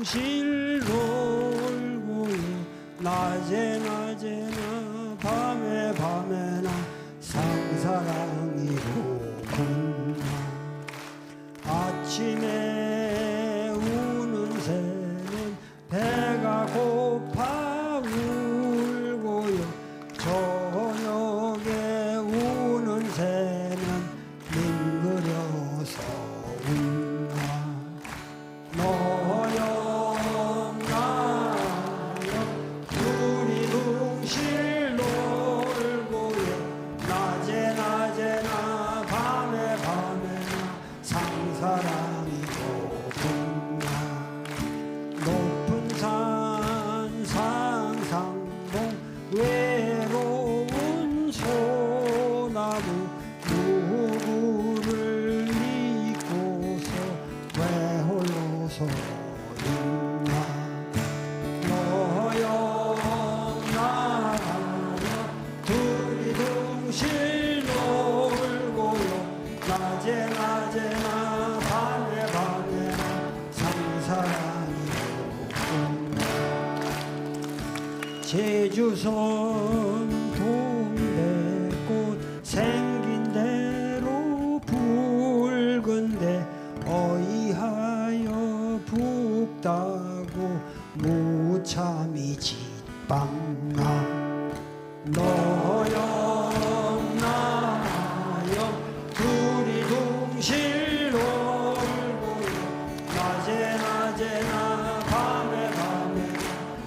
둥실 놀고요 낮에 낮에나 밤에 밤에나 상사랑이로구나. 아침에 우는 새는 배가 고파 울고요 저녁에 우는 새는 밍그려서 운다. 너영 나영 둘이 둥실 놀고요 낮에 낮에나 밤에 밤에나 상사랑이로구나. 높은 산 상상봉 외로운 소나무 누구를 잊고서 왜 홀로서 있나. 너여 나여 둘이 둥실 놀고요 낮에 낮에나 밤에 밤에나 상사랑이로구나. 제주선 동백꽃 생긴 대로 붉은데 어이하여 붓다고 무참히 짓밟나. 너영 나영 둘이 둥실 놀고요 낮에 낮에나 밤에 밤에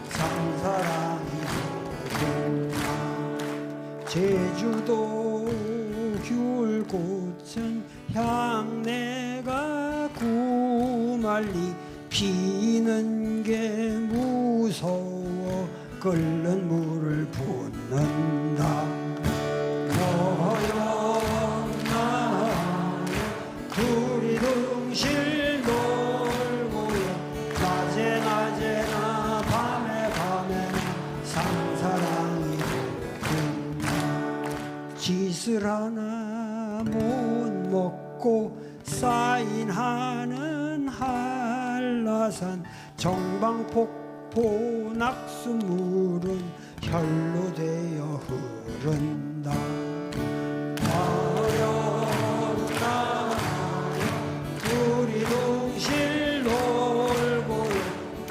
상사랑이로구나. 제주도 귤꽃은 향내가 구말리 피는 게 무서워 끓는 물을 붓는다. 너영 나영 둘이 둥실 놀고요 낮에 낮에나 밤에 밤에나 상사랑이로구나. 짓을 하나 못 먹고 쌓인하는 한라산 정방폭포 낙수물은 혈로 되어 흐른다. 너영 나영 둘이 둥실 놀고요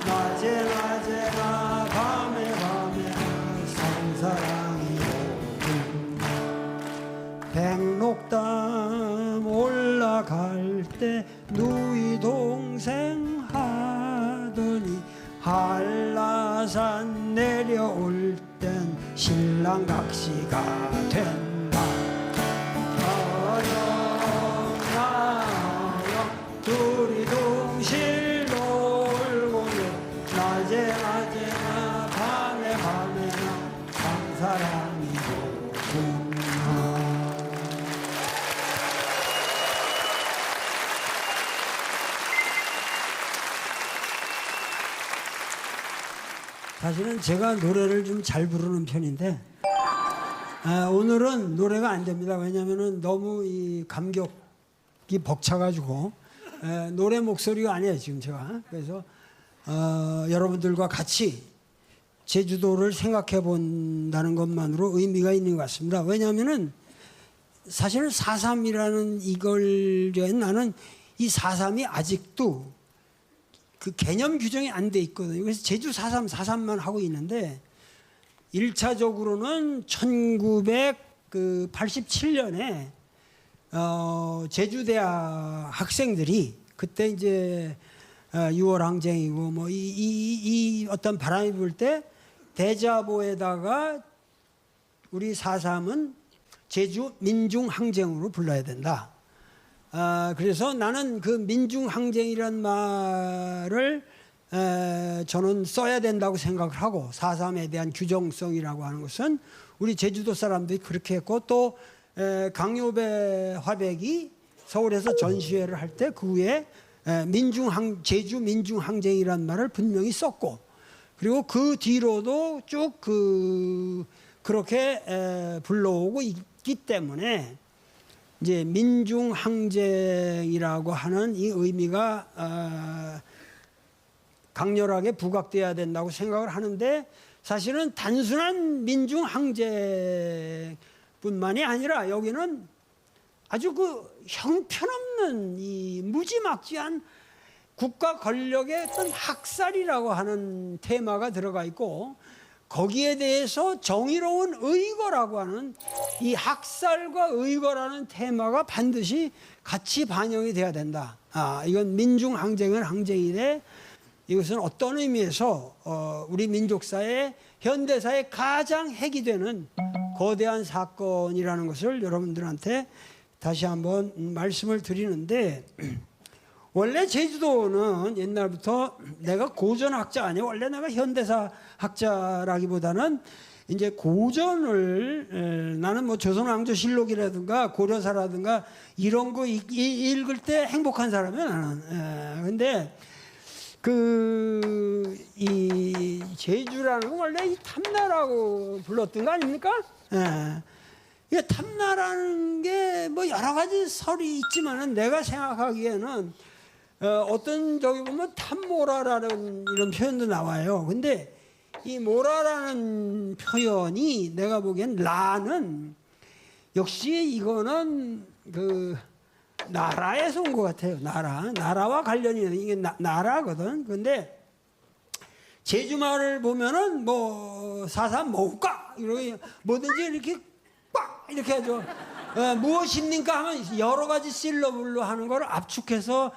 낮에 낮에나 밤에 밤에나 상사랑이로구나. 백록담 올라갈 때 누이 동생 하더니 한라산 내려올 땐 신랑 각시가 된다. 너영 나영 둘이 둥실 놀고요 낮에 낮에나 밤에 밤에나 상사랑이로구나. 사실은 제가 노래를 좀 잘 부르는 편인데 오늘은 노래가 안 됩니다. 왜냐하면 너무 이 감격이 벅차가지고 노래 목소리가 아니에요 지금 제가. 그래서 여러분들과 같이 제주도를 생각해 본다는 것만으로 의미가 있는 것 같습니다. 왜냐하면은 사실은 4.3이라는 이걸 나는 이 4.3이 아직도 그 개념 규정이 안 돼 있거든요. 그래서 제주 4.3, 4.3만 하고 있는데 1차적으로는 1987년에 제주대학 학생들이 그때 이제 6월 항쟁이고 뭐 이 어떤 바람이 불 때 대자보에다가 우리 4.3은 제주 민중항쟁으로 불러야 된다. 그래서 나는 그 민중항쟁이란 말을 저는 써야 된다고 생각을 하고 4.3에 대한 규정성이라고 하는 것은 우리 제주도 사람들이 그렇게 했고 또 강요배 화백이 서울에서 전시회를 할 때 그 후에 제주 민중항쟁이란 말을 분명히 썼고 그리고 그 뒤로도 쭉 그렇게 불러오고 있기 때문에 이제 민중항쟁이라고 하는 이 의미가 강렬하게 부각돼야 된다고 생각을 하는데 사실은 단순한 민중 항쟁뿐만이 아니라 여기는 아주 그 형편없는 이 무지막지한 국가 권력의 어떤 학살이라고 하는 테마가 들어가 있고 거기에 대해서 정의로운 의거라고 하는 이 학살과 의거라는 테마가 반드시 같이 반영이 돼야 된다. 이건 민중 항쟁은 항쟁이래. 이것은 어떤 의미에서 우리 민족사의 현대사의 가장 핵이 되는 거대한 사건이라는 것을 여러분들한테 다시 한번 말씀을 드리는데 원래 제주도는 옛날부터 내가 고전학자 아니에요. 원래 내가 현대사 학자라기보다는 이제 고전을 나는 뭐 조선왕조실록이라든가 고려사라든가 이런 거 읽을 때 행복한 사람이야 나는. 근데 이 제주라는 건 원래 이 탐나라고 불렀던 거 아닙니까? 이 탐나라는 게 뭐 여러 가지 설이 있지만은 내가 생각하기에는 어떤 저기 보면 탐모라라는 이런 표현도 나와요. 근데 이 모라라는 표현이 내가 보기엔 라는 역시 이거는 그 나라에서 온 것 같아요. 나라와 관련이 있는 이게 나라거든. 근데 제주말을 보면은 뭐 사삼 먹을까 이렇게 뭐든지 이렇게 꽉 이렇게 하죠. 무엇입니까 하면 여러 가지 실러블로 하는 걸 압축해서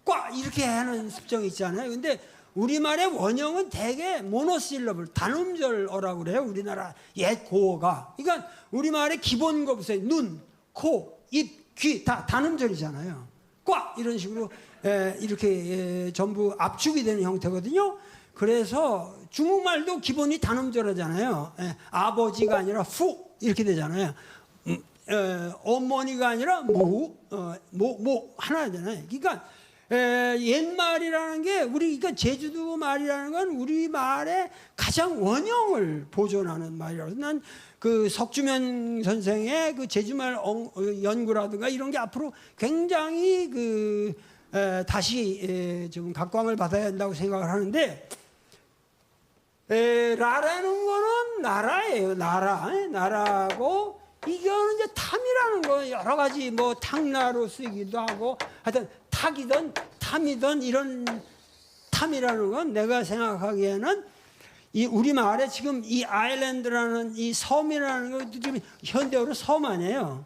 꽉 이렇게 하는 습성이 있잖아요. 근데 우리말의 원형은 대개 모노실러블 단음절어라고 그래요. 우리나라 옛 고어가. 그러니까 우리말의 기본 거 보세요. 눈, 코, 입, 귀 다 단음절이잖아요. 꽉 이런 식으로 이렇게 전부 압축이 되는 형태거든요. 그래서 중국말도 기본이 단음절어잖아요. 아버지가 아니라 후 이렇게 되잖아요. 어머니가 아니라 모 하나잖아요. 그러니까 옛말이라는 게 그러니까 제주도 말이라는 건 우리 말의 가장 원형을 보존하는 말이라서 난 그 석주면 선생의 그 제주말 연구라든가 이런 게 앞으로 굉장히 다시 좀 각광을 받아야 한다고 생각을 하는데 라라는 거는 나라예요. 나라고 이거는 이제 탐이라는 거 여러 가지 뭐 탕나로 쓰기도 하고 하여튼 탁이든 탐이든 이런 탐이라는 건 내가 생각하기에는 이 우리말에 지금 이 아일랜드라는 이 섬이라는 거 지금 현대어로 섬 아니에요.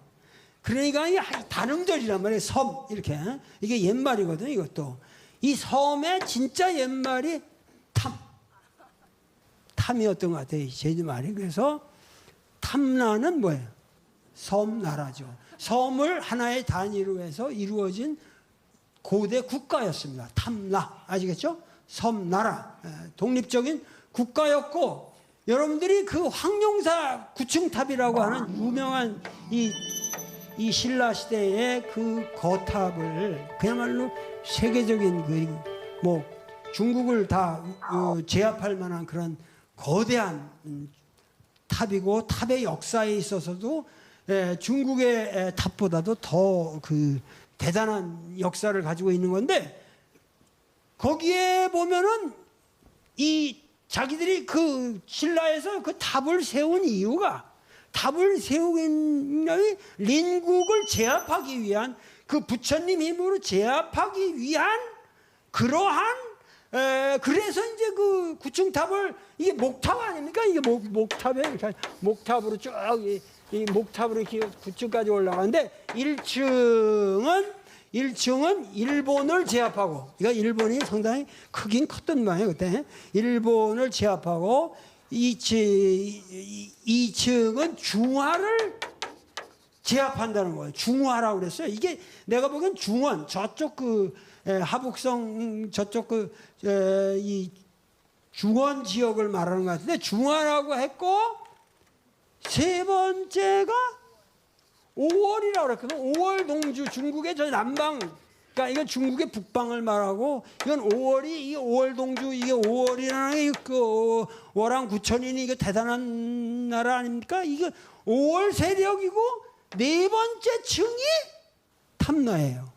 그러니까 이 단음절이란 말이에요. 섬 이렇게 이게 옛말이거든요. 이것도 이 섬의 진짜 옛말이 탐이었던 것 같아요. 제주말이. 그래서 탐나는 뭐예요? 섬나라죠. 섬을 하나의 단위로 해서 이루어진 고대 국가였습니다. 탐나 아시겠죠? 섬나라 독립적인 국가였고 여러분들이 그 황룡사 구층탑이라고 하는 유명한 이 신라 시대의 그 거탑을 그야말로 세계적인 뭐 중국을 다 제압할 만한 그런 거대한 탑이고 탑의 역사에 있어서도 중국의 탑보다도 더 대단한 역사를 가지고 있는 건데 거기에 보면은 이 자기들이 신라에서 그 탑을 세운 이유가 탑을 세우긴 린국을 제압하기 위한 그 부처님 힘으로 제압하기 위한 그러한 그래서 이제 그 구층탑을 이게 목탑 아닙니까? 이게 목탑에 이렇게 목탑으로 쭉 이 목탑으로 이렇게 9층까지 올라가는데 1층은 일본을 제압하고 그러니까 일본이 상당히 크긴 컸던 모양이에요 그때. 일본을 제압하고 2층은 중화를 제압한다는 거예요. 중화라고 그랬어요. 이게 내가 보기엔 중원 저쪽 하북성 저쪽 이 중원 지역을 말하는 것 같은데 중화라고 했고 세 번째가 5월이라고 그랬거든. 5월 동주 중국의 저 남방 그러니까 이건 중국의 북방을 말하고 이건 5월이 이 5월 동주 이게 5월이라는 그 월왕 구천인이 이거 대단한 나라 아닙니까? 이거 5월 세력이고 네 번째 층이 탐나예요.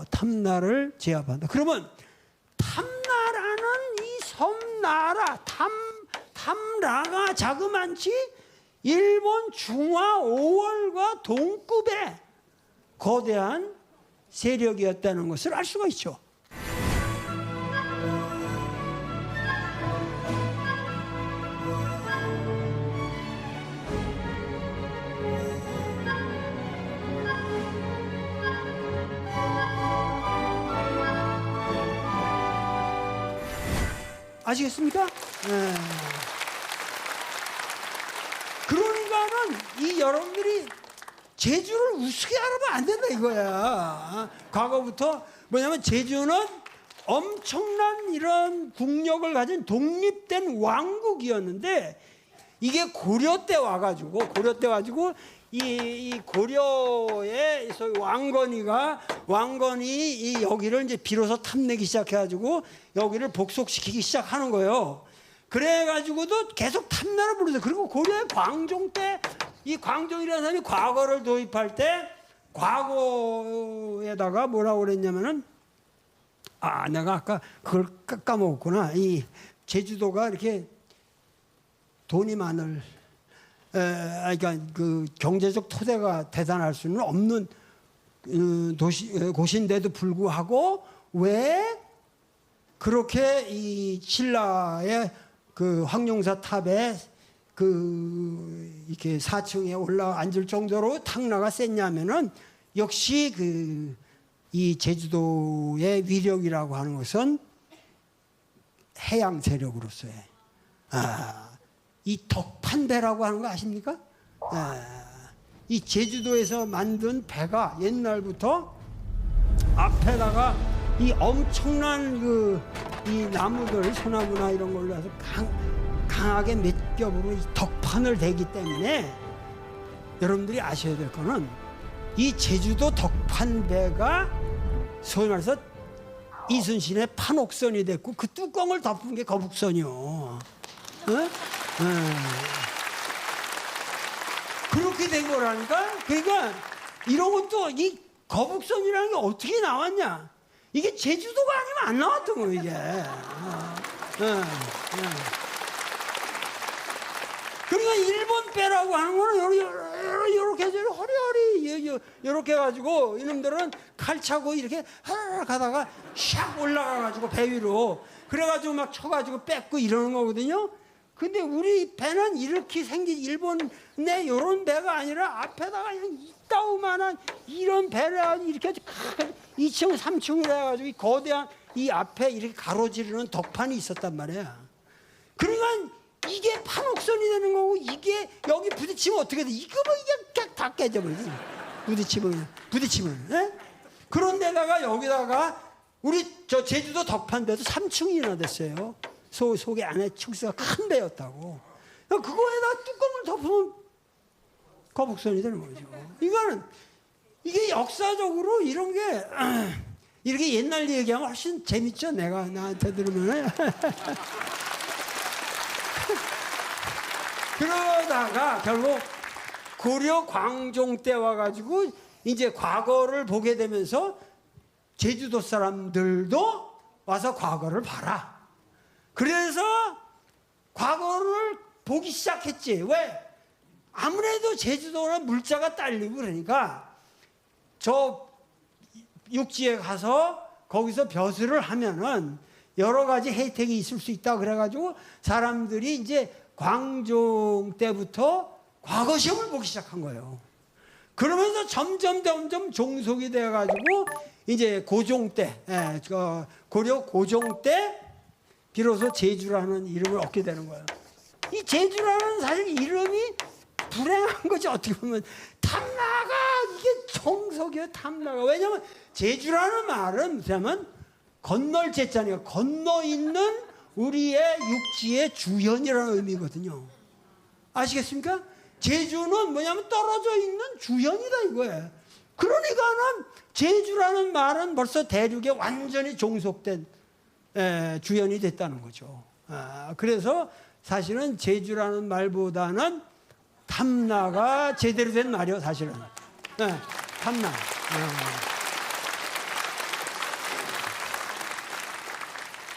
탐나를 제압한다. 그러면 탐나 탐나라, 탐나가 자그만치 일본 중화 5월과 동급의 거대한 세력이었다는 것을 알 수가 있죠. 아시겠습니까? 네. 그러니까는 이 여러분들이 제주를 우습게 알아보면 안 된다 이거야. 과거부터 뭐냐면 제주는 엄청난 이런 국력을 가진 독립된 왕국이었는데 이게 고려 때 와가지고 이 고려의 소위 왕건이 이 여기를 이제 비로소 탐내기 시작해가지고 여기를 복속시키기 시작하는 거예요. 그래가지고도 계속 탐나라 부르죠. 그리고 고려의 광종 때 이 광종이라는 사람이 과거를 도입할 때 과거에다가 뭐라고 그랬냐면은 내가 아까 그걸 까먹었구나. 이 제주도가 이렇게 돈이 많을 그러니까 그 경제적 토대가 대단할 수는 없는 곳인데도 불구하고 왜 그렇게 이 신라의 그 황룡사 탑에 그 이렇게 4층에 올라 앉을 정도로 탐나가 셌냐면은 역시 그 이 제주도의 위력이라고 하는 것은 해양 세력으로서의 이 덕판배라고 하는 거 아십니까? 이 제주도에서 만든 배가 옛날부터 앞에다가 이 엄청난 이 나무들, 소나무나 이런 걸로 해서 강하게 몇 겹으로 이 덕판을 대기 때문에 여러분들이 아셔야 될 거는 이 제주도 덕판배가 소위 말해서 이순신의 판옥선이 됐고 그 뚜껑을 덮은 게 거북선이요. 그렇게 된 거라니까. 그러니까 이런 것도 이 거북선이라는 게 어떻게 나왔냐? 이게 제주도가 아니면 안 나왔던 거예요 이게. 그러니까 일본 배라고 하는 거는 이렇게 해서 허리허리 이렇게 해가지고 이놈들은 칼 차고 이렇게 하라락 하다가 샥 올라가가지고 배 위로 그래가지고 막 쳐가지고 뺏고 이러는 거거든요. 근데 우리 배는 이렇게 생긴 일본의 이런 배가 아니라 앞에다가 그냥 이따우만한 이런 배를 이렇게 2층, 3층으로 해가지고 이 거대한 이 앞에 이렇게 가로지르는 덕판이 있었단 말이야. 그러니까 이게 판옥선이 되는 거고 이게 여기 부딪히면 어떻게 돼? 이거 뭐 이게 다 깨져버리지. 부딪히면. 예? 그런 데다가 여기다가 우리 저 제주도 덕판배도 3층이나 됐어요. 속에 안에 층수가 큰 배였다고. 그거에다 뚜껑을 덮으면 거북선이 되는 거죠. 이게 역사적으로 이런 게 이렇게 옛날 얘기하면 훨씬 재밌죠. 내가 나한테 들으면. 그러다가 결국 고려 광종 때 와가지고 이제 과거를 보게 되면서 제주도 사람들도 와서 과거를 봐라. 그래서 과거를 보기 시작했지. 왜? 아무래도 제주도는 물자가 딸리고 그러니까 저 육지에 가서 거기서 벼슬을 하면은 여러 가지 혜택이 있을 수 있다. 그래가지고 사람들이 이제 광종 때부터 과거 시험을 보기 시작한 거예요. 그러면서 점점 종속이 돼가지고 이제 고종 때, 고려 고종 때 비로소 제주라는 이름을 얻게 되는 거예요. 이 제주라는 사실 이름이 불행한 거지. 어떻게 보면 탐나가 이게 정석이에요. 탐나가. 왜냐하면 제주라는 말은 뭐냐면 건널 제자니까 건너 있는 우리의 육지의 주현이라는 의미거든요. 아시겠습니까? 제주는 뭐냐면 떨어져 있는 주현이다 이거예요. 그러니까는 제주라는 말은 벌써 대륙에 완전히 종속된 주현이 됐다는 거죠. 그래서 사실은 제주라는 말보다는 탐나가 제대로 된 말이요, 사실은. 탐나.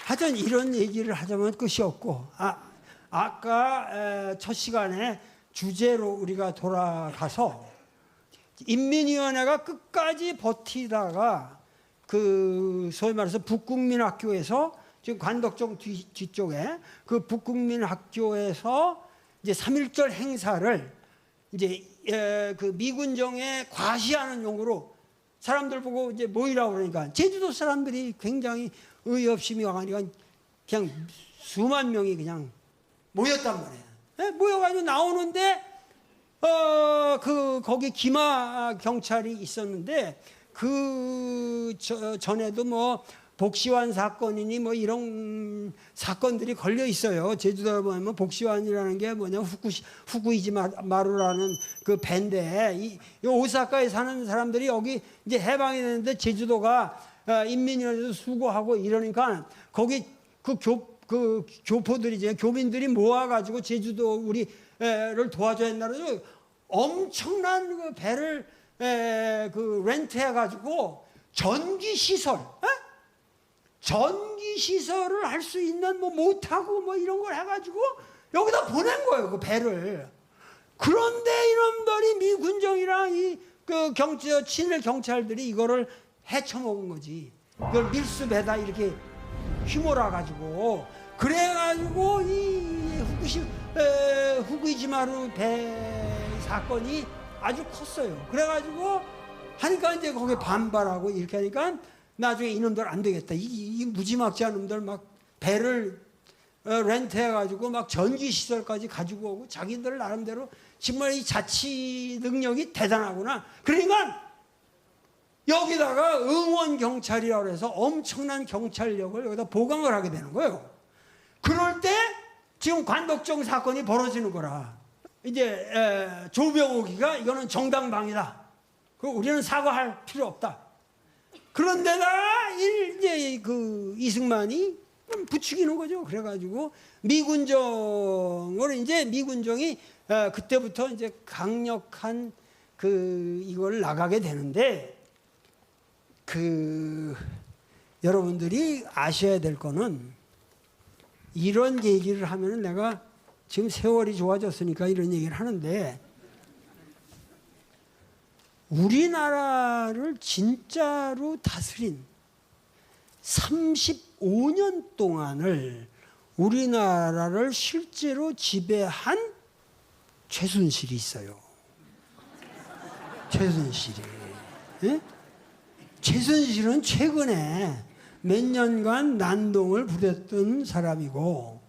하여튼 이런 얘기를 하자면 끝이 없고, 아까 첫 시간에 주제로 우리가 돌아가서 인민위원회가 끝까지 버티다가 그 소위 말해서 북국민학교에서 지금 관덕정 뒤쪽에 그 북국민학교에서 이제 3.1절 행사를 이제 그 미군정에 과시하는 용으로 사람들 보고 이제 모이라고 그러니까 제주도 사람들이 굉장히 의협심이 와가니까 그냥 수만 명이 그냥 모였단 말이에요. 모여가지고 나오는데 거기 기마 경찰이 있었는데 그 전에도 뭐 복시환 사건이니 뭐 이런 사건들이 걸려 있어요. 제주도에 보면 복시환이라는 게 뭐냐 후쿠이지마루라는 그 배인데 이 오사카에 사는 사람들이 여기 이제 해방이 되는데 제주도가 인민위원회도 수고하고 이러니까 거기 그 교포들이 이제 교민들이 모아가지고 제주도 우리를 도와줘야 한다고 엄청난 그 배를 그 렌트해가지고 전기 시설을 할 수 있는 뭐 못하고 뭐 이런 걸 해가지고 여기다 보낸 거예요, 그 배를. 그런데 이놈들이 미군정이랑 그 친일 경찰들이 이거를 헤쳐먹은 거지. 이걸 밀수배다 이렇게 휘몰아가지고 그래가지고 이 후쿠이지마루 배 사건이 아주 컸어요. 그래가지고 하니까 이제 거기에 반발하고 이렇게 하니까 나중에 이놈들 안 되겠다. 이 무지막지한 놈들 막 배를 렌트해가지고 막 전기시설까지 가지고 오고 자기들 나름대로 정말 이 자치 능력이 대단하구나. 그러니까 여기다가 응원경찰이라고 해서 엄청난 경찰력을 여기다 보강을 하게 되는 거예요. 그럴 때 지금 관덕정 사건이 벌어지는 거라. 이제 조병옥이가 이거는 정당방위다. 우리는 사과할 필요 없다. 그런데다가 이제 그 이승만이 부추기는 거죠. 그래가지고 미군정이 그때부터 이제 강력한 이걸 나가게 되는데 여러분들이 아셔야 될 거는 이런 얘기를 하면은 내가 지금 세월이 좋아졌으니까 이런 얘기를 하는데 우리나라를 진짜로 다스린 35년 동안을 우리나라를 실제로 지배한 최순실이 있어요. 최순실이. 예? 최순실은 최근에 몇 년간 난동을 부렸던 사람이고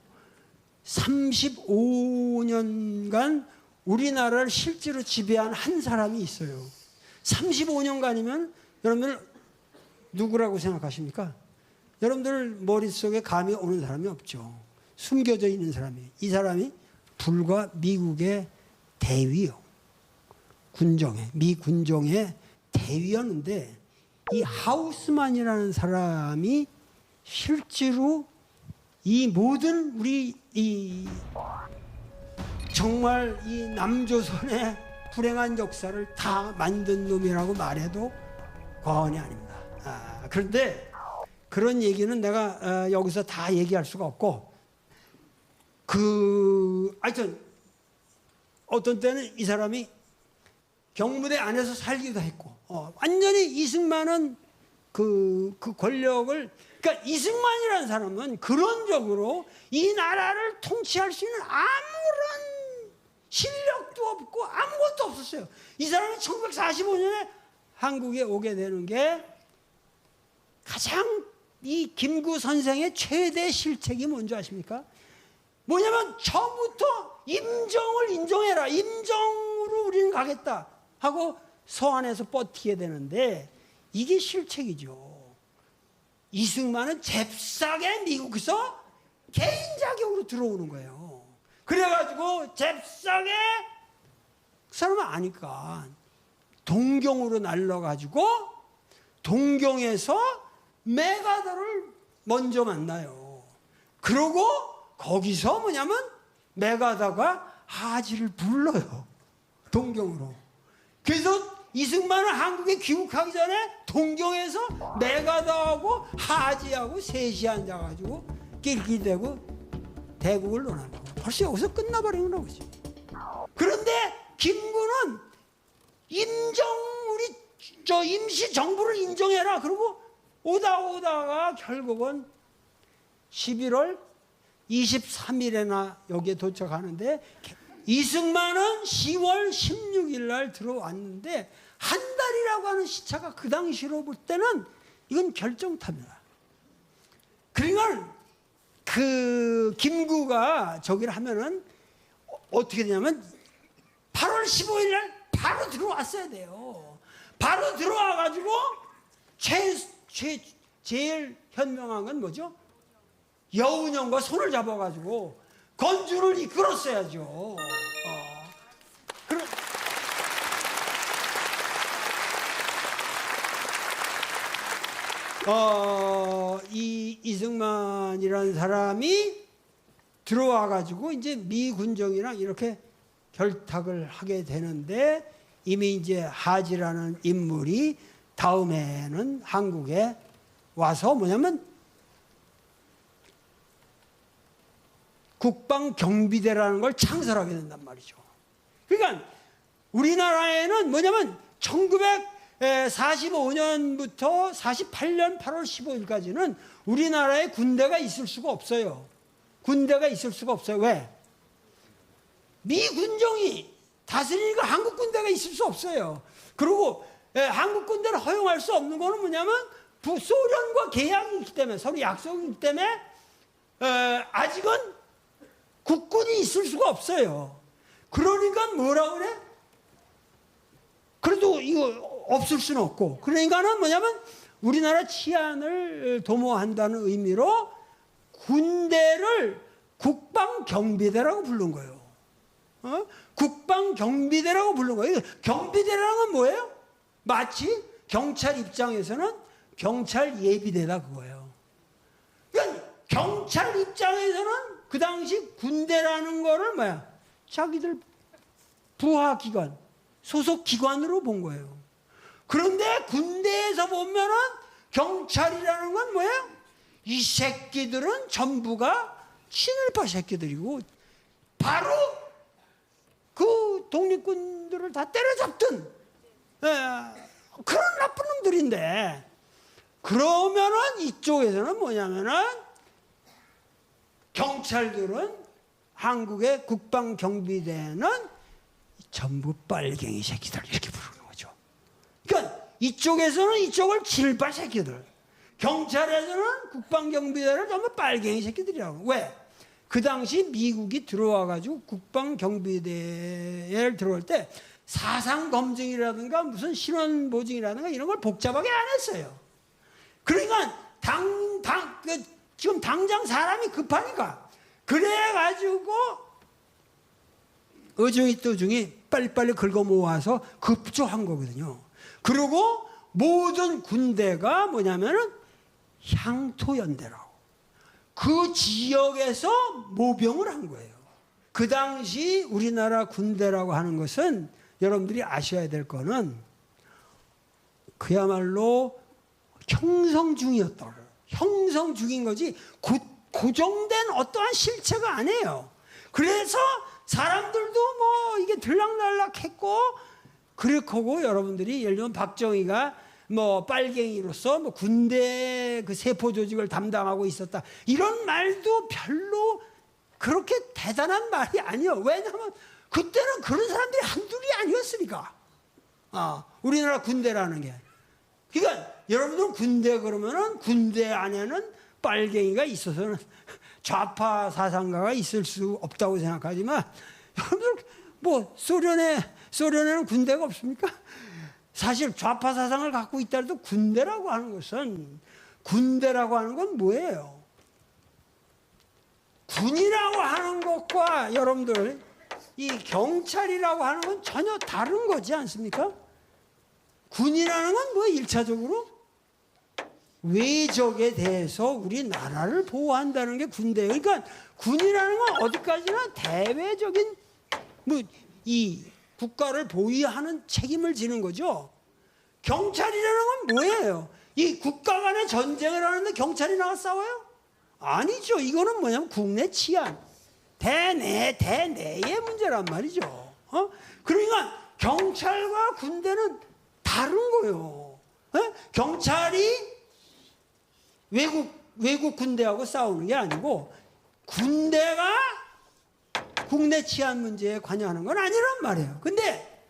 35년간 우리나라를 실제로 지배한 한 사람이 있어요. 35년간이면 여러분들 누구라고 생각하십니까? 여러분들 머릿속에 감이 오는 사람이 없죠. 숨겨져 있는 사람이. 이 사람이 불과 미국의 대위요. 미 군정의 대위였는데 이 하우스만이라는 사람이 실제로 이 모든 우리 정말 이 남조선의 불행한 역사를 다 만든 놈이라고 말해도 과언이 아닙니다. 그런데 그런 얘기는 내가 여기서 다 얘기할 수가 없고 하여튼 어떤 때는 이 사람이 경무대 안에서 살기도 했고 완전히 이승만은 그 권력을 그러니까 이승만이라는 사람은 근원적으로 이 나라를 통치할 수 있는 아무런 실력도 없고 아무것도 없었어요. 이 사람이 1945년에 한국에 오게 되는 게 가장 이 김구 선생의 최대 실책이 뭔지 아십니까? 뭐냐면 처음부터 임정을 인정해라. 임정으로 우리는 가겠다 하고 서안에서 버티게 되는데 이게 실책이죠. 이승만은 잽싸게 미국에서 개인 자격으로 들어오는 거예요. 그래가지고 잽싸게 그 사람은 아니까 동경으로 날라가지고 동경에서 메가더를 먼저 만나요. 그러고 거기서 뭐냐면 메가더가 하지를 불러요. 동경으로. 그래서 이승만은 한국에 귀국하기 전에 동경에서 메가다하고 하지하고 셋이 앉아가지고 낄낄대고 대국을 논한다고. 벌써 여기서 끝나버린 거지. 그런데 김구는 우리 임시 정부를 인정해라. 그러고 오다가 결국은 11월 23일에나 여기에 도착하는데, 이승만은 10월 16일 날 들어왔는데 한 달이라고 하는 시차가 그 당시로 볼 때는 이건 결정탑니다. 그러니까 그 김구가 저기를 하면은 어떻게 되냐면 8월 15일 날 바로 들어왔어야 돼요. 바로 들어와가지고 제일 현명한 건 뭐죠? 여운형과 손을 잡아가지고 건주를 이끌었어야죠. 이 이승만이라는 사람이 들어와가지고 이제 미 군정이랑 이렇게 결탁을 하게 되는데, 이미 이제 하지라는 인물이 다음에는 한국에 와서 뭐냐면 국방경비대라는 걸 창설하게 된단 말이죠. 그러니까 우리나라에는 뭐냐면 1945년부터 48년 8월 15일까지는 우리나라에 군대가 있을 수가 없어요. 군대가 있을 수가 없어요. 왜? 미 군정이 다스리니까 한국 군대가 있을 수 없어요. 그리고 한국 군대를 허용할 수 없는 거는 뭐냐면 소련과 계약이 있기 때문에, 서로 약속이 있기 때문에 아직은 국군이 있을 수가 없어요. 그러니까 뭐라 그래? 그래도 이거 없을 수는 없고, 그러니까는 뭐냐면 우리나라 치안을 도모한다는 의미로 군대를 국방경비대라고 부른 거예요. 국방경비대라고 부른 거예요. 경비대라는 건 뭐예요? 마치 경찰 입장에서는 경찰 예비대다 그거예요. 그러니까 경찰 입장에서는 그 당시 군대라는 거를 뭐야? 자기들 부하기관, 소속기관으로 본 거예요. 그런데 군대에서 보면은 경찰이라는 건 뭐예요? 이 새끼들은 전부가 친일파 새끼들이고 바로 그 독립군들을 다 때려잡던 그런 나쁜 놈들인데, 그러면은 이쪽에서는 뭐냐면은 경찰들은, 한국의 국방경비대는 전부 빨갱이 새끼들 이렇게 부르는 거죠. 그러니까 이쪽에서는 이쪽을 친일파 새끼들, 경찰에서는 국방경비대를 전부 빨갱이 새끼들이라고. 왜? 그 당시 미국이 들어와가지고 국방경비대에 들어올 때 사상검증이라든가 무슨 신원보증이라든가 이런 걸 복잡하게 안 했어요. 그러니까 지금 당장 사람이 급하니까 그래가지고 어중이 떠중이 빨리빨리 긁어 모아서 급조한 거거든요. 그리고 모든 군대가 뭐냐면은 향토연대라고 그 지역에서 모병을 한 거예요. 그 당시 우리나라 군대라고 하는 것은 여러분들이 아셔야 될 거는 그야말로 형성 중이었다고. 형성 중인 거지 고정된 어떠한 실체가 아니에요. 그래서 사람들도 뭐 이게 들락날락했고, 그렇고 여러분들이 예를 들면 박정희가 뭐 빨갱이로서 뭐 군대 그 세포 조직을 담당하고 있었다, 이런 말도 별로 그렇게 대단한 말이 아니에요. 왜냐하면 그때는 그런 사람들이 한둘이 아니었으니까. 우리나라 군대라는 게. 그러니까 여러분들은 군대 그러면은 군대 안에는 빨갱이가 있어서는 좌파 사상가가 있을 수 없다고 생각하지만, 여러분들 뭐 소련에는 군대가 없습니까? 사실 좌파 사상을 갖고 있다 해도 군대라고 하는 건 뭐예요? 군이라고 하는 것과 여러분들 이 경찰이라고 하는 건 전혀 다른 거지 않습니까? 군이라는 건 뭐 1차적으로 외적에 대해서 우리나라를 보호한다는 게 군대예요. 그러니까 군이라는 건 어디까지나 대외적인 뭐 이 국가를 보위하는 책임을 지는 거죠. 경찰이라는 건 뭐예요? 이 국가 간의 전쟁을 하는데 경찰이 나가 싸워요? 아니죠. 이거는 뭐냐면 국내 치안, 대내의 문제란 말이죠. 그러니까 경찰과 군대는 다른 거예요. 경찰이 외국 군대하고 싸우는 게 아니고 군대가 국내 치안 문제에 관여하는 건 아니란 말이에요. 근데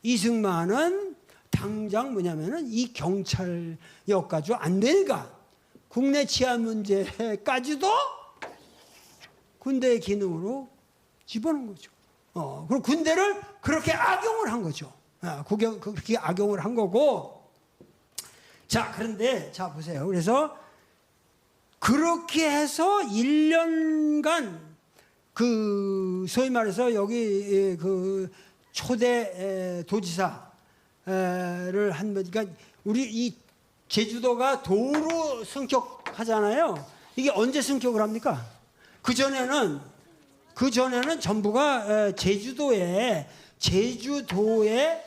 이승만은 당장 뭐냐면은 이 경찰력 가지고 안 되니까 국내 치안 문제까지도 군대의 기능으로 집어넣은 거죠. 그리고 군대를 그렇게 악용을 한 거죠. 그렇게 악용을 한 거고. 자, 그런데 자 보세요. 그래서 그렇게 해서 1년간 그 소위 말해서 여기 그 초대 도지사를 한 그러니까 우리 이 제주도가 도로 승격하잖아요. 이게 언제 승격을 합니까? 그 전에는 전부가 제주도에 제주도는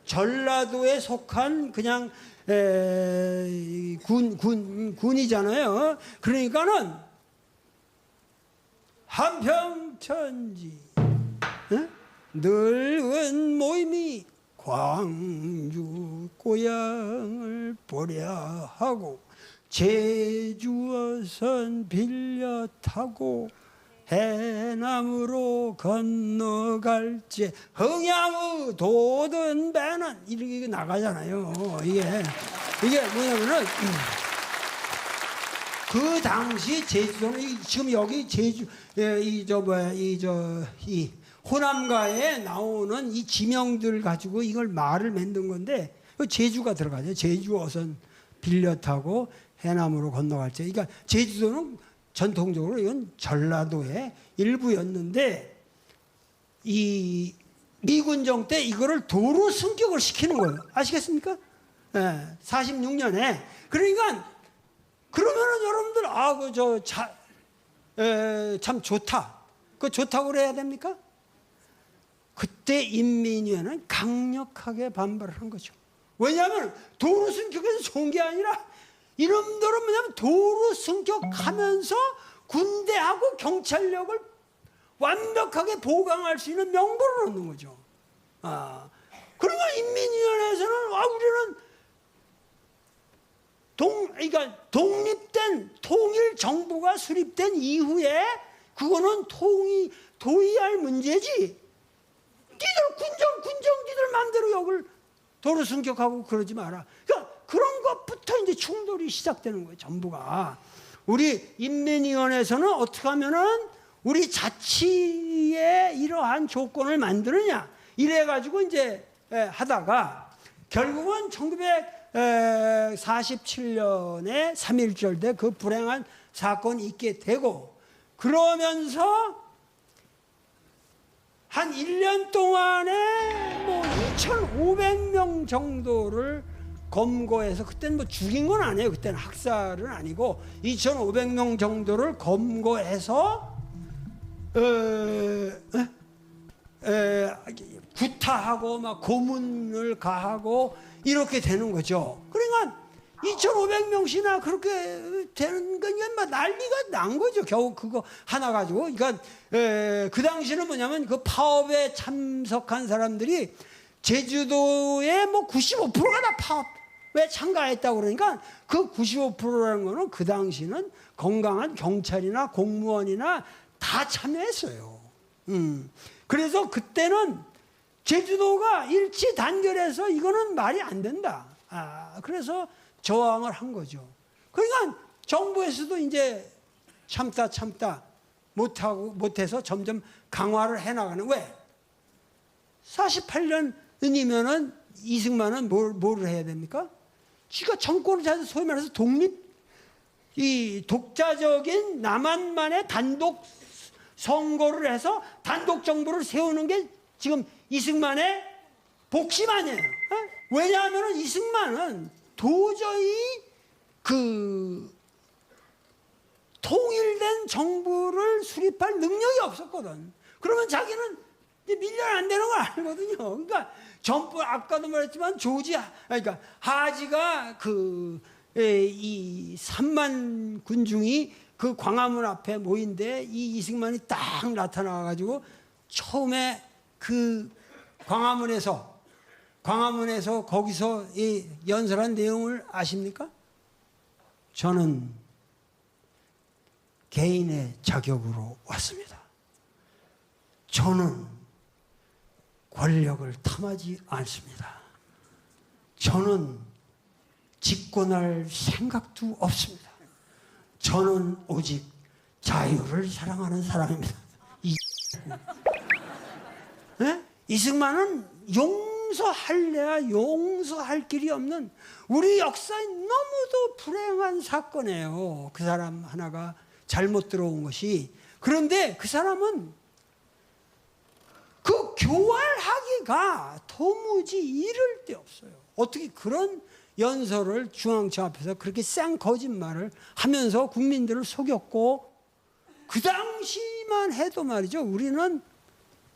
전라도에 속한 그냥 군이잖아요. 그러니까는 한평천지 늙은 모임이 광주 고향을 보려 하고 제주어선 빌려 타고 해남으로 건너갈지 흥양의 도든 배는 이렇게 나가잖아요. 이게 뭐냐면은 그 당시 제주도는 지금 여기 제주 이 호남가에 나오는 이 지명들 가지고 이걸 말을 만든 건데 제주가 들어가죠. 제주 어선 빌려 타고 해남으로 건너갈지. 그러니까 제주도는 전통적으로 이건 전라도의 일부였는데 이 미군정 때 이거를 도로 승격을 시키는 거예요. 아시겠습니까? 46년에. 그러니까 그러면은 여러분들 참 좋다. 그 좋다고 그래야 됩니까? 그때 인민위원회는 강력하게 반발을 한 거죠. 왜냐하면 도로 승격해서 좋은 게 아니라 이놈들은 뭐냐면 도로 승격하면서 군대하고 경찰력을 완벽하게 보강할 수 있는 명분을 얻는 거죠. 그러니까 인민위원회에서는 우리는 그러니까 독립된 통일 정부가 수립된 이후에 그거는 도의할 문제지. 니들 마음대로 여길 도로 승격하고 그러지 마라. 그러니까 그런 것부터 이제 충돌이 시작되는 거예요. 전부가. 우리 인민위원회에서는 어떻게 하면은 우리 자치의 이러한 조건을 만드느냐 이래가지고 이제 하다가 결국은 1947년에 3.1절 때 그 불행한 사건이 있게 되고 그러면서 한 1년 동안에 뭐 2,500명 정도를 검거해서 그때는 뭐 죽인 건 아니에요. 그때는 학살은 아니고 2,500명 정도를 검거해서 구타하고 막 고문을 가하고 이렇게 되는 거죠. 그러니까 2,500명씩이나 그렇게 되는 건 난리가 난 거죠. 겨우 그거 하나 가지고. 그러니까 그 당시는 뭐냐면 그 파업에 참석한 사람들이 제주도의 뭐 95%가 다 파업에 참가했다고 그러니까 그 95%라는 거는 그 당시는 건강한 경찰이나 공무원이나 다 참여했어요. 그래서 그때는 제주도가 일치 단결해서 이거는 말이 안 된다. 그래서 저항을 한 거죠. 그러니까 정부에서도 이제 참다 못해서 점점 강화를 해나가는. 왜? 48년이면은 이승만은 뭐를 해야 됩니까? 지가 정권을 잡아서 소위 말해서 이 독자적인 남한만의 단독 선거를 해서 단독 정부를 세우는 게 지금 이승만의 복심 아니에요. 왜냐하면 이승만은 도저히 그 통일된 정부를 수립할 능력이 없었거든. 그러면 자기는 이제 밀려 안 되는 걸 알거든요. 그러니까 전부 아까도 말했지만 그러니까 하지가 이 3만 군중이 그 광화문 앞에 모인데 이 이승만이 딱 나타나가지고 처음에 그 광화문에서 거기서 이 연설한 내용을 아십니까? 저는 개인의 자격으로 왔습니다. 저는 권력을 탐하지 않습니다. 저는 집권할 생각도 없습니다. 저는 오직 자유를 사랑하는 사람입니다. 이승만은 용서할래야 용서할 길이 없는 우리 역사에 너무도 불행한 사건이에요. 그 사람 하나가 잘못 들어온 것이. 그런데 그 사람은 그 교활하기가 도무지 이를 데 없어요. 어떻게 그런 연설을 중앙청 앞에서 그렇게 쌩 거짓말을 하면서 국민들을 속였고, 그 당시만 해도 말이죠. 우리는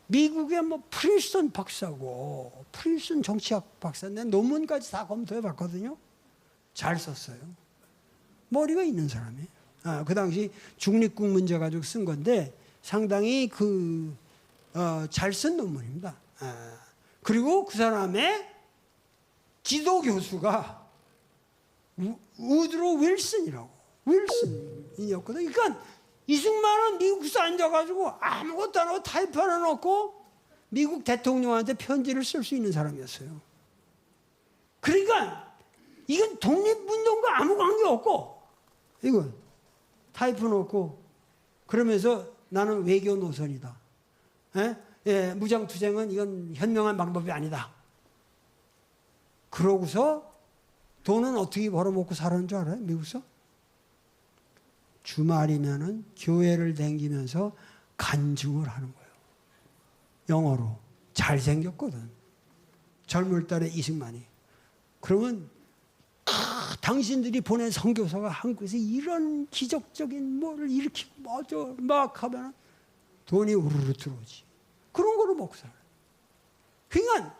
미국의 뭐 프린스턴 박사고, 프린스턴 정치학 박사인데 논문까지 다 검토해 봤거든요. 잘 썼어요. 머리가 있는 사람이에요. 그 당시 중립국 문제 가지고 쓴 건데 상당히 잘 쓴 논문입니다. 그리고 그 사람의 지도 교수가 우드로 윌슨이었거든요. 그러니까 이승만은 미국에서 앉아가지고 아무것도 안 하고 타이프 하나 넣고 미국 대통령한테 편지를 쓸 수 있는 사람이었어요. 그러니까 이건 독립운동과 아무 관계 없고, 이거 타이프 넣고 그러면서 나는 외교 노선이다. 무장투쟁은 이건 현명한 방법이 아니다. 그러고서 돈은 어떻게 벌어먹고 살았는 줄 알아요? 미국에서? 주말이면은 교회를 다니면서 간증을 하는 거예요. 영어로. 잘생겼거든. 젊을 딸의 이승만이. 그러면 당신들이 보낸 선교사가 한국에서 이런 기적적인 뭐를 일으키고 막 하면 돈이 우르르 들어오지. 그런 거로 먹고 살아요. 그러니까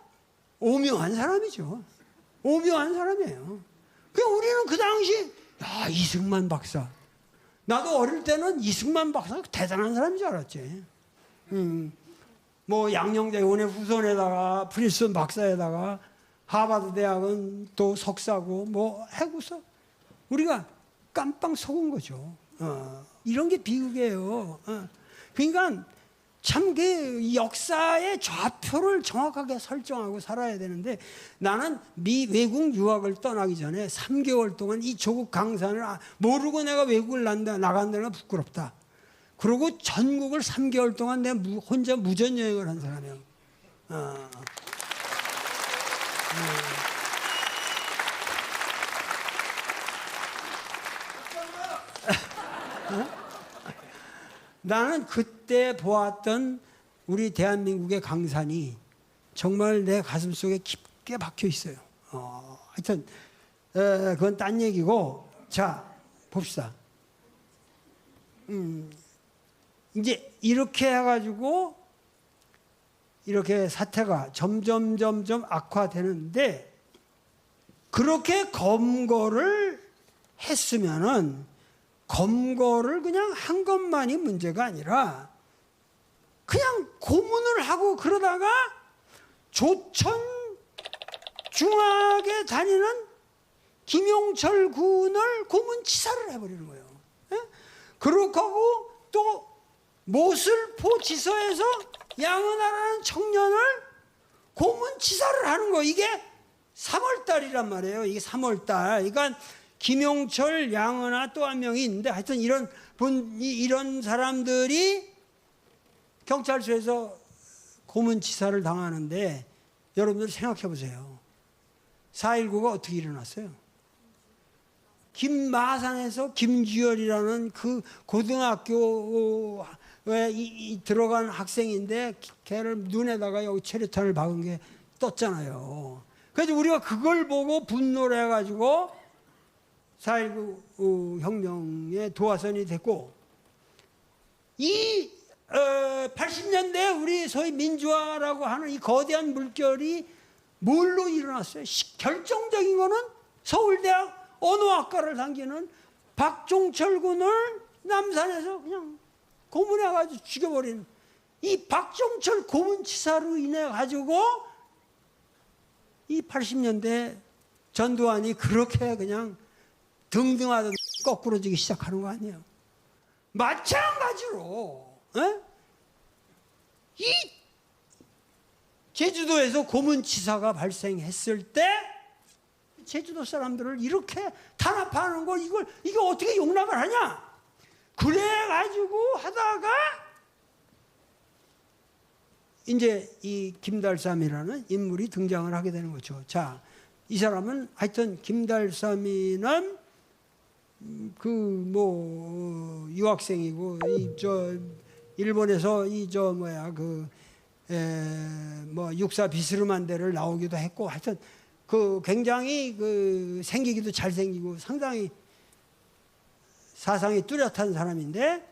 오묘한 사람이죠. 오묘한 사람이에요. 그러니까 우리는 그 당시 이승만 박사. 나도 어릴 때는 이승만 박사가 대단한 사람인 줄 알았지. 뭐 양녕대원의 후손에다가 프린스턴 박사에다가 하버드 대학은 또 석사고 뭐 해고서 우리가 깜빵 속은 거죠. 이런 게 비극이에요. 그러니까 참 그 역사의 좌표를 정확하게 설정하고 살아야 되는데, 나는 외국 유학을 떠나기 전에 3개월 동안 이 조국 강산을 모르고 내가 외국을 나간다는 건 부끄럽다. 그리고 전국을 3개월 동안 내가 혼자 무전여행을 한 사람이에요. 나는 그때 보았던 우리 대한민국의 강산이 정말 내 가슴속에 깊게 박혀 있어요. 하여튼 그건 딴 얘기고, 자 봅시다. 이제 이렇게 해가지고 이렇게 사태가 점점 악화되는데, 그렇게 검거를 했으면은 검거를 그냥 한 것만이 문제가 아니라 그냥 고문을 하고 그러다가 조천 중학에 다니는 김용철 군을 고문치사를 해버리는 거예요. 그렇게 하고 또 모슬포 지서에서 양은하라는 청년을 고문치사를 하는 거. 이게 3월달이란 말이에요. 이게 3월달. 그러니까 김용철, 양은하 또 한 명이 있는데, 하여튼 이런 사람들이 경찰서에서 고문치사를 당하는데, 여러분들 생각해 보세요. 4.19가 어떻게 일어났어요? 김마산에서 김주열이라는 그 고등학교에 들어간 학생인데, 걔를 눈에다가 여기 체류탄을 박은 게 떴잖아요. 그래서 우리가 그걸 보고 분노를 해가지고 4.19 혁명의 도화선이 됐고, 이 80년대 우리 소위 민주화라고 하는 이 거대한 물결이 뭘로 일어났어요? 결정적인 거는 서울대학 언어학과를 당기는 박종철 군을 남산에서 그냥 고문해가지고 죽여버리는 이 박종철 고문치사로 인해 가지고 이 80년대 전두환이 그렇게 그냥 등등하던 거꾸로지기 시작하는 거 아니에요. 마찬가지로 이 제주도에서 고문치사가 발생했을 때 제주도 사람들을 이렇게 탄압하는 걸 이거 어떻게 용납을 하냐? 그래가지고 하다가 이제 이 김달삼이라는 인물이 등장을 하게 되는 거죠. 자, 이 사람은 하여튼 김달삼이는 유학생이고 일본에서 육사 비스르만대를 나오기도 했고 하여튼 굉장히 생기기도 잘생기고 상당히 사상이 뚜렷한 사람인데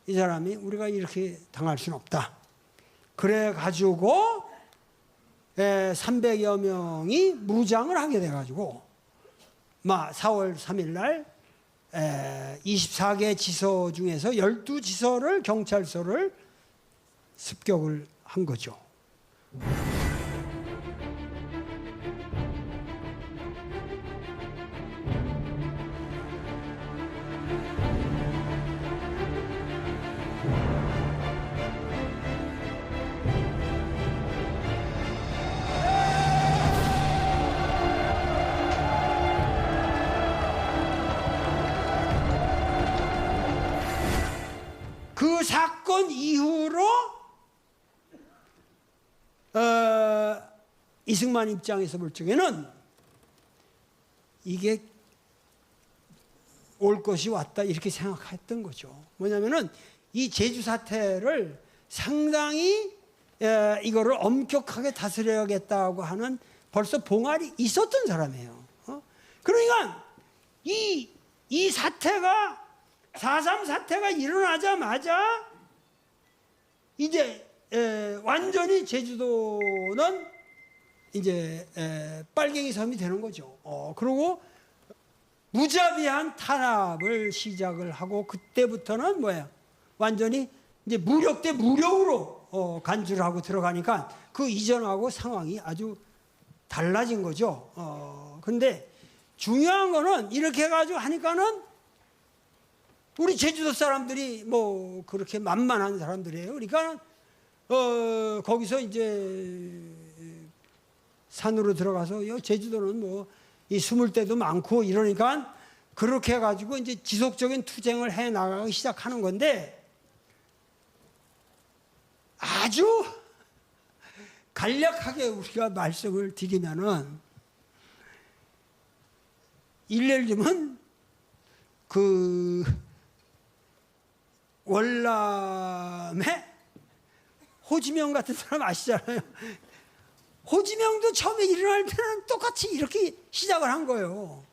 이 사람이 우리가 이렇게 당할 수는 없다. 그래 가지고 300여 명이 무장을 하게 돼 가지고 4월 3일 날 24개 지서 중에서 12지서를 경찰서를 습격을 한 거죠. 그 사건 이후로 이승만 입장에서 볼 적에는 이게 올 것이 왔다 이렇게 생각했던 거죠. 뭐냐면은 이 제주 사태를 상당히 이거를 엄격하게 다스려야겠다고 하는 벌써 봉알이 있었던 사람이에요. 그러니까 이 사태가 4.3 사태가 일어나자마자 이제 완전히 제주도는 이제 빨갱이 섬이 되는 거죠. 그리고 무자비한 탄압을 시작을 하고 그때부터는 완전히 이제 무력 대 무력으로 간주를 하고 들어가니까 그 이전하고 상황이 아주 달라진 거죠. 근데 중요한 거는 이렇게 해가지고 하니까는 우리 제주도 사람들이 그렇게 만만한 사람들이에요. 그러니까 거기서 이제 산으로 들어가서 제주도는 이 숨을 때도 많고 이러니까 그렇게 해가지고 이제 지속적인 투쟁을 해 나가기 시작하는 건데 아주 간략하게 우리가 말씀을 드리면은 일례를 주면 월남에 호지명 같은 사람 아시잖아요. 호지명도 처음에 일어날 때는 똑같이 이렇게 시작을 한 거예요.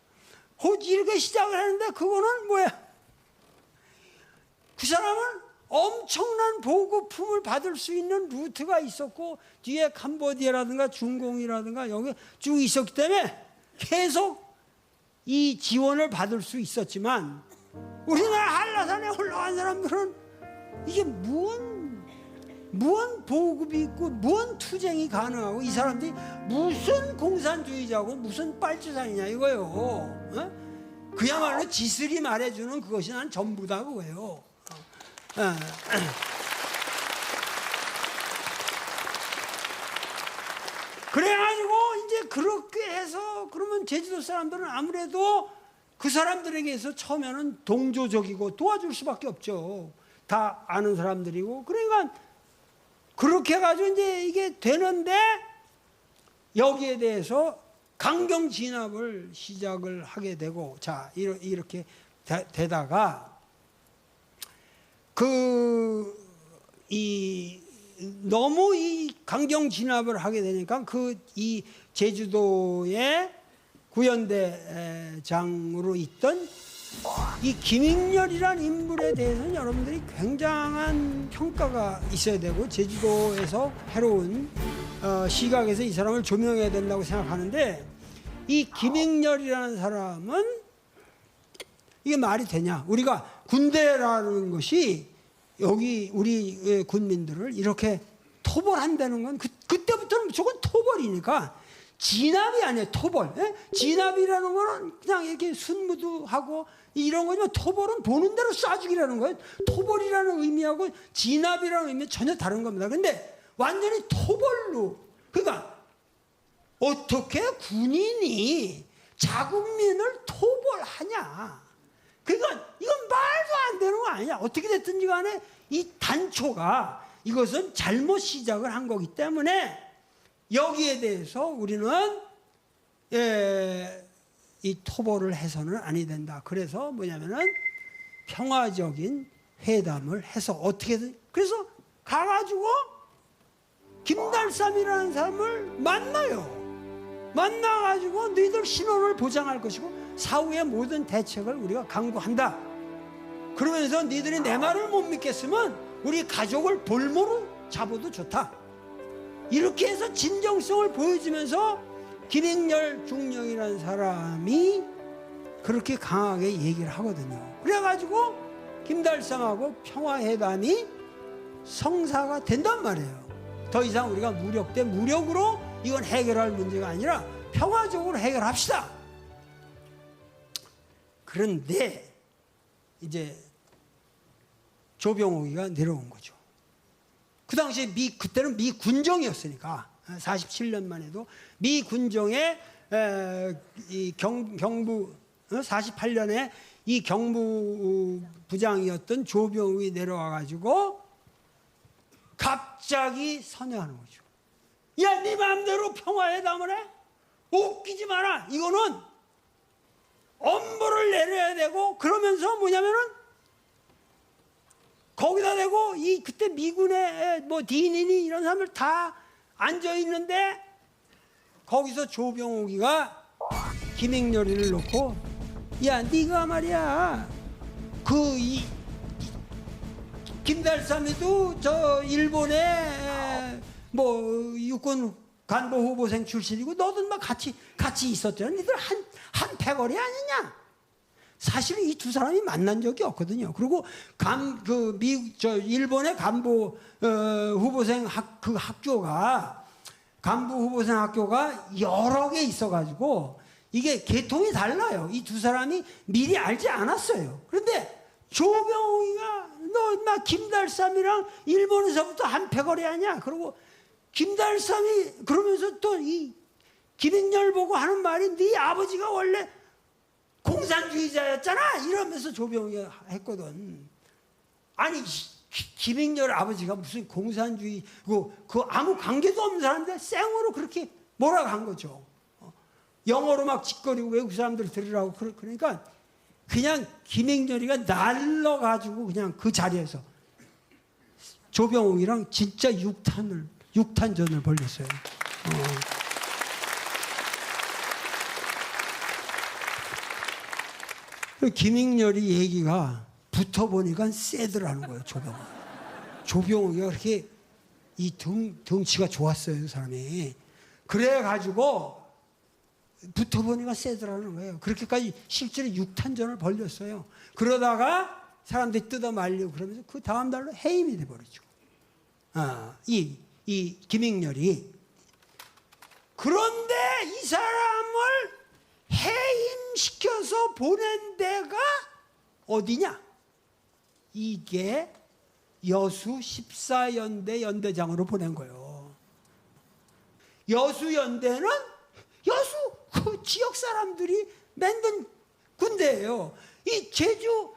이렇게 시작을 하는데 그거는 그 사람은 엄청난 보급품을 받을 수 있는 루트가 있었고 뒤에 캄보디아라든가 중공이라든가 여기 쭉 있었기 때문에 계속 이 지원을 받을 수 있었지만 우리나라 한라산에 올라간 사람들은 이게 무언 보급이 있고 무언 투쟁이 가능하고 이 사람들이 무슨 공산주의자고 무슨 빨주산이냐 이거예요. 그야말로 지슬이 말해주는 그것이 난 전부다 그거예요. 그래가지고 이제 그렇게 해서 그러면 제주도 사람들은 아무래도 그 사람들에게서 처음에는 동조적이고 도와줄 수밖에 없죠. 다 아는 사람들이고 그러니까 그렇게 해가지고 이제 이게 되는데 여기에 대해서 강경 진압을 시작을 하게 되고 자 이렇게 되다가 너무 이 강경 진압을 하게 되니까 이 제주도의 구연대장으로 있던 이 김익렬이란 인물에 대해서는 여러분들이 굉장한 평가가 있어야 되고 제주도에서 해로운 시각에서 이 사람을 조명해야 된다고 생각하는데, 이 김익렬이라는 사람은 이게 말이 되냐? 우리가 군대라는 것이 여기 우리 군민들을 이렇게 토벌한다는 건 그때부터는 무조건 토벌이니까 진압이 아니에요. 토벌. 예? 진압이라는 거는 그냥 이렇게 순무도하고 이런 거지만 토벌은 보는 대로 쏴주기라는 거예요. 토벌이라는 의미하고 진압이라는 의미는 전혀 다른 겁니다. 근데 완전히 토벌로, 그러니까 어떻게 군인이 자국민을 토벌하냐? 그러니까 이건 말도 안 되는 거 아니냐? 어떻게 됐든지 간에 이 단초가 이것은 잘못 시작을 한 거기 때문에 여기에 대해서 우리는 이 토벌을 해서는 아니 된다. 그래서 뭐냐면은 평화적인 회담을 해서 어떻게든, 그래서 가가지고 김달삼이라는 사람을 만나가지고 너희들 신원을 보장할 것이고 사후의 모든 대책을 우리가 강구한다. 그러면서 너희들이 내 말을 못 믿겠으면 우리 가족을 볼모로 잡아도 좋다. 이렇게 해서 진정성을 보여주면서 김익렬 중령이라는 사람이 그렇게 강하게 얘기를 하거든요. 그래가지고 김달삼하고 평화회담이 성사가 된단 말이에요. 더 이상 우리가 무력 대 무력으로 이건 해결할 문제가 아니라 평화적으로 해결합시다. 그런데 이제 조병옥이가 내려온 거죠. 그 당시에 그때는 미 군정이었으니까 47년만 해도 미 군정의 이 경부 48년에 이 경부부장이었던 조병옥이 내려와 가지고 갑자기 선회하는 거죠. 야, 네 마음대로 평화회담을 해? 웃기지 마라. 이거는 엄벌을 내려야 되고, 그러면서 뭐냐면은 거기다 대고 이 그때 미군의 뭐 디니니 이런 사람들 다 앉아 있는데 거기서 조병옥이가 김익렬이를 놓고, 야, 네가 말이야 김달삼이도 저 일본의 뭐 육군 간부 후보생 출신이고 너도 막 같이 있었잖아. 니들 한 패거리 아니냐? 사실은 이 두 사람이 만난 적이 없거든요. 그리고 일본의 간부 후보생 간부 후보생 학교가 여러 개 있어가지고 이게 계통이 달라요. 이 두 사람이 미리 알지 않았어요. 그런데 조병옥이가 너 나 김달삼이랑 일본에서부터 한 패거리 아니야? 그리고 김달삼이 그러면서 또 이 김익렬 보고 하는 말이 네 아버지가 원래 공산주의자였잖아 이러면서 조병옥이가 했거든. 아니 김익렬 아버지가 무슨 공산주의 그 아무 관계도 없는 사람인데 생으로 그렇게 몰아간 거죠. 영어로 막 짓거리고 외국 사람들 들으라고 그러니까 그냥 김익렬이가 날라가지고 그냥 그 자리에서 조병옥이랑 진짜 육탄전을 벌였어요. 김익렬이 얘기가 붙어보니까 세더라는 거예요. 조병옥이가 그렇게 이 덩치가 좋았어요. 그 사람이. 그래가지고 붙어보니까 세더라는 거예요. 그렇게까지 실제로 육탄전을 벌였어요. 그러다가 사람들이 뜯어 말리고 그러면서 그 다음 달로 해임이 돼버리죠. 이 김익렬이. 그런데 이 사람을 해임시켜서 보낸 데가 어디냐? 이게 여수 14연대 연대장으로 보낸 거예요. 여수연대는 여수 그 지역 사람들이 만든 군대예요. 이 제주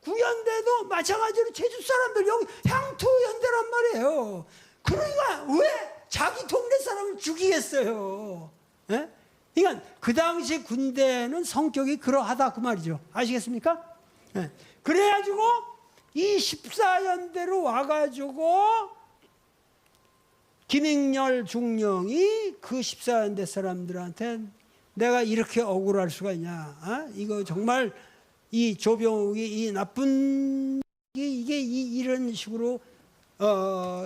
구연대도 마찬가지로 제주 사람들 여기 향토연대란 말이에요. 그러니까 왜 자기 동네 사람을 죽이겠어요? 예? 그러니까 그 당시 군대는 성격이 그러하다 그 말이죠. 아시겠습니까? 예. 그래가지고 이 14연대로 와가지고 김익렬 중령이 그 14연대 사람들한테 내가 이렇게 억울할 수가 있냐? 이거 정말 이 조병욱이 이 나쁜 이게 이런 식으로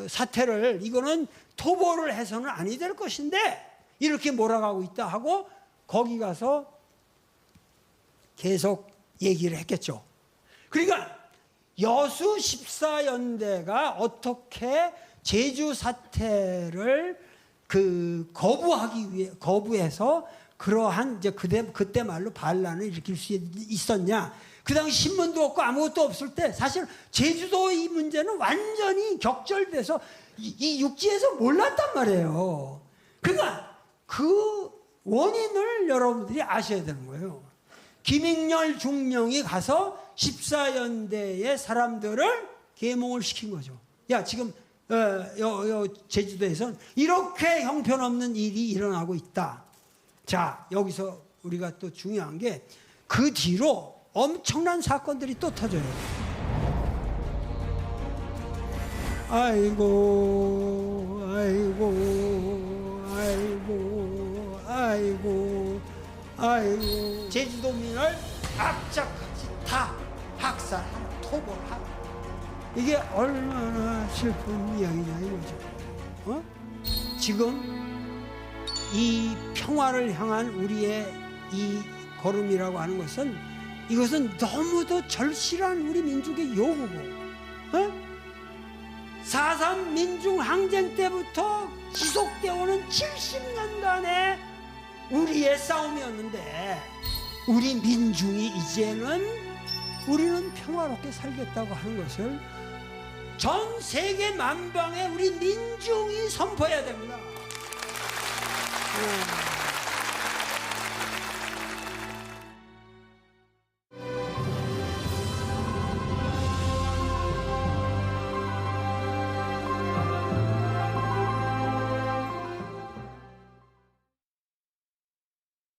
사태를 이거는 토벌을 해서는 아니 될 것인데 이렇게 몰아가고 있다 하고 거기 가서 계속 얘기를 했겠죠. 그러니까 여수 14연대가 어떻게 제주 사태를 거부해서 그러한 이제 그때 말로 반란을 일으킬 수 있었냐. 그 당시 신문도 없고 아무것도 없을 때 사실 제주도 이 문제는 완전히 격절돼서 이 육지에서 몰랐단 말이에요. 그러니까 그 원인을 여러분들이 아셔야 되는 거예요. 김익렬 중령이 가서 14연대의 사람들을 계몽을 시킨 거죠. 야, 지금 제주도에선 이렇게 형편없는 일이 일어나고 있다. 자, 여기서 우리가 또 중요한 게 그 뒤로 엄청난 사건들이 또 터져요. 아이고, 아이고, 아이고, 아이고, 아이고. 제주도민을 악착같이 다 학살하고 토벌하고. 이게 얼마나 슬픈 이야기냐 이거죠. 지금 이 평화를 향한 우리의 이 걸음이라고 하는 것은 이것은 너무도 절실한 우리 민족의 요구고 4.3 민중항쟁 때부터 지속되어 오는 70년간의 우리의 싸움이었는데 우리 민중이 이제는 우리는 평화롭게 살겠다고 하는 것을 전 세계 만방에 우리 민중이 선포해야 됩니다.